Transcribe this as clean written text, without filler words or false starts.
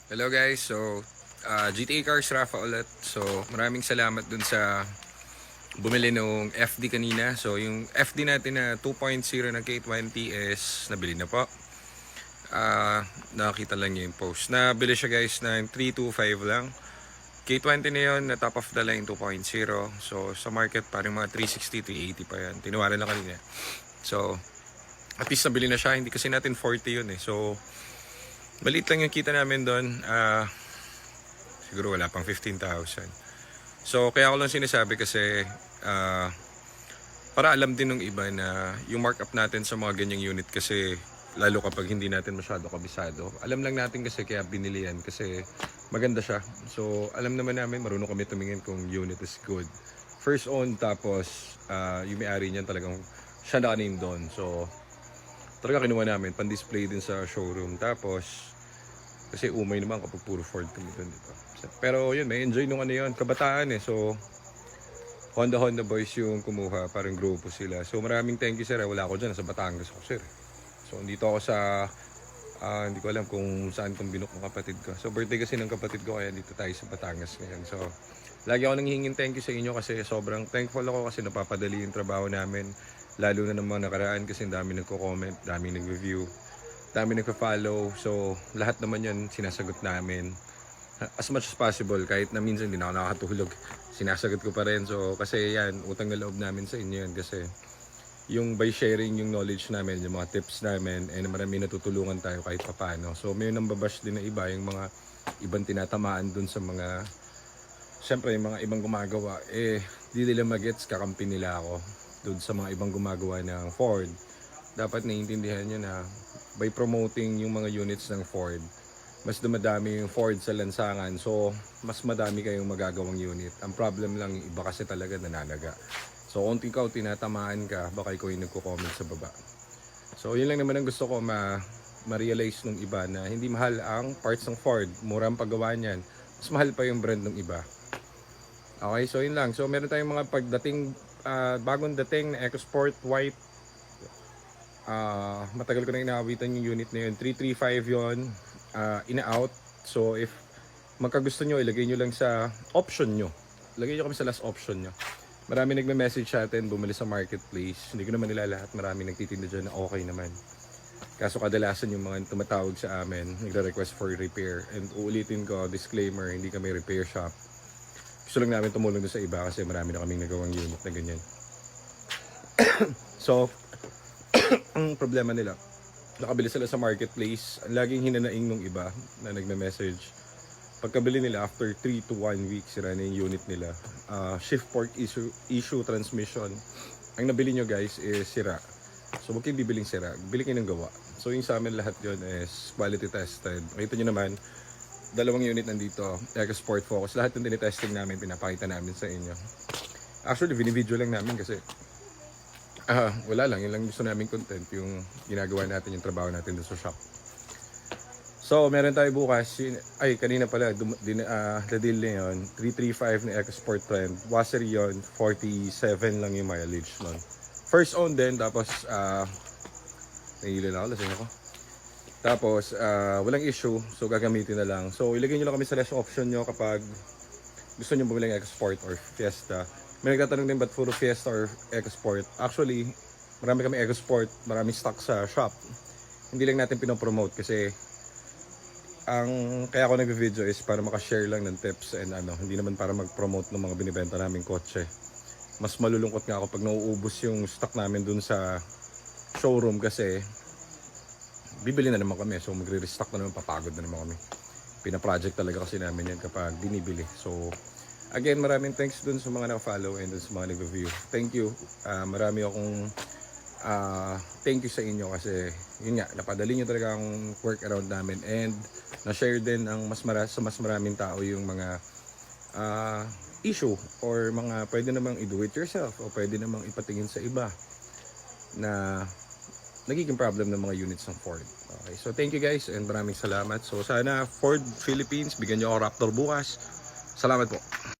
Hello guys, so GTA Cars Rafa ulit. So maraming salamat dun sa bumili nung FD kanina. So yung FD natin na 2.0 ng K20 is nabili na po. Nakita lang niyo yung post. Nabili siya guys ng 325 lang. K20 na yun, na top of the line 2.0. So sa market parang mga 360, 380 pa yan. Tinawaran lang kanina. So at least nabili na siya. Hindi kasi natin 40 yun eh. So maliit lang yung kita namin doon. Siguro wala pang 15,000. So kaya ko lang sinasabi kasi para alam din ng iba na yung markup natin sa mga ganyang unit, kasi lalo kapag hindi natin masyado kabisado. Alam lang natin kasi kaya binili yan kasi maganda siya. So alam naman namin, marunong kami tumingin kung unit is good. First own, tapos yung may-ari niyan talagang siya nakanin doon. So talaga kinuha namin, pan-display din sa showroom. Tapos kasi umay naman kapag puro Ford kami doon, di ba? Pero yun, may enjoy nung ano yun, kabataan eh. So Honda boys yung kumuha, parang grupo sila. So maraming thank you sir. Wala ako dyan, sa Batangas ako sir. So dito ako sa hindi ko alam kung saan kong binuk ng kapatid ko. So birthday kasi ng kapatid ko, kaya dito tayo sa Batangas ngayon. So lagi ako nanghihingin thank you sa inyo kasi sobrang thankful ako kasi napapadali yung trabaho namin. Lalo na ng mga nakaraan kasi dami nagko-comment, dami nag-review, dami nagpa-follow. So lahat naman yan sinasagot namin as much as possible. Kahit na minsan hindi na ako nakakatulog, sinasagot ko pa rin. So kasi yan, utang na loob namin sa inyo yan. Kasi yung by sharing yung knowledge namin, yung mga tips namin, and marami natutulungan tayo kahit papaano. So may nambabash din na iba, yung mga ibang tinatamaan dun sa mga, syempre yung mga ibang gumagawa, di nila magets, kakampi nila ako dun sa mga ibang gumagawa ng Ford. Dapat naiintindihan nyo na by promoting yung mga units ng Ford, mas dumadami yung Ford sa lansangan. So mas madami kayong magagawang unit. Ang problem lang, yung iba kasi talaga nananaga. So kung ikaw tinatamaan ka, baka ikaw yung nagko-comment sa baba. So yun lang naman ang gusto ko ma-realize nung iba, na hindi mahal ang parts ng Ford. Mura ang paggawa niyan. Mas mahal pa yung brand ng iba. Okay, so yun lang. So meron tayong mga pagdating, bagong dating na EcoSport White. Matagal ko na inaawitan yung unit na yun. 335 yun, in-out. So if magkagusto nyo, ilagay nyo lang sa option nyo. Ilagay nyo kami sa last option nyo. Marami nagme-message sa atin, bumili sa marketplace. Hindi ko naman nila lahat, marami nagtitinda dyan na okay naman. Kaso kadalasan yung mga tumatawag sa amin, nagre-request for repair. And uulitin ko, disclaimer, hindi kami repair shop. Gusto lang namin tumulong doon sa iba kasi marami na kaming nagawang unit na ganyan. So ang problema nila, nakabili sila sa marketplace. Ang laging hinanaing nung iba na nagme-message, pagkabili nila after 3 to 1 week, sira na yung unit nila. Shift fork issue transmission. Ang nabili nyo guys is sira. So huwag kayong bibiling sira, bili kayo ng gawa. So yung sa amin lahat yun is quality tested. Makita nyo naman, dalawang unit nandito, EcoSport Focus. Lahat ng tinitesting namin, pinapakita namin sa inyo. Actually, video lang namin kasi wala lang, yun lang gusto namin content, yung ginagawa natin, yung trabaho natin doon sa shop. So meron tayo bukas, kanina pala, the deal na yun, 335 na EcoSport Trend, washer yun, 47 lang yung mileage nun. First own din, tapos nahihila na ako, lasing ako. Tapos walang issue, so gagamitin na lang. So ilagay nyo lang kami sa less option nyo kapag gusto nyo bumili ng EcoSport or Fiesta. May nagtatanong din ba't puro Fiesta or EcoSport. Actually, marami kami EcoSport, marami stock sa shop. Hindi lang natin pinopromote kasi kaya ako nag-video is para makashare lang ng tips and hindi naman para mag-promote ng mga binibenta naming kotse. Mas malulungkot nga ako pag nauubos yung stock namin dun sa showroom kasi bibili na naman kami. So magre-restock na naman, papagod na naman kami. Pina-project talaga kasi namin yan kapag binibili. So again, maraming thanks dun sa mga na-follow and dun sa mga nag-review. Thank you. Marami akong thank you sa inyo kasi yun nga, napadali nyo talaga ang work around namin and na-share din sa mas maraming tao yung mga issue or mga pwede namang i-do it yourself o pwede namang ipatingin sa iba na nagiging problem ng mga units ng Ford. Okay, so thank you guys and maraming salamat. So sana Ford Philippines, bigyan nyo ako Raptor bukas. Salamat po.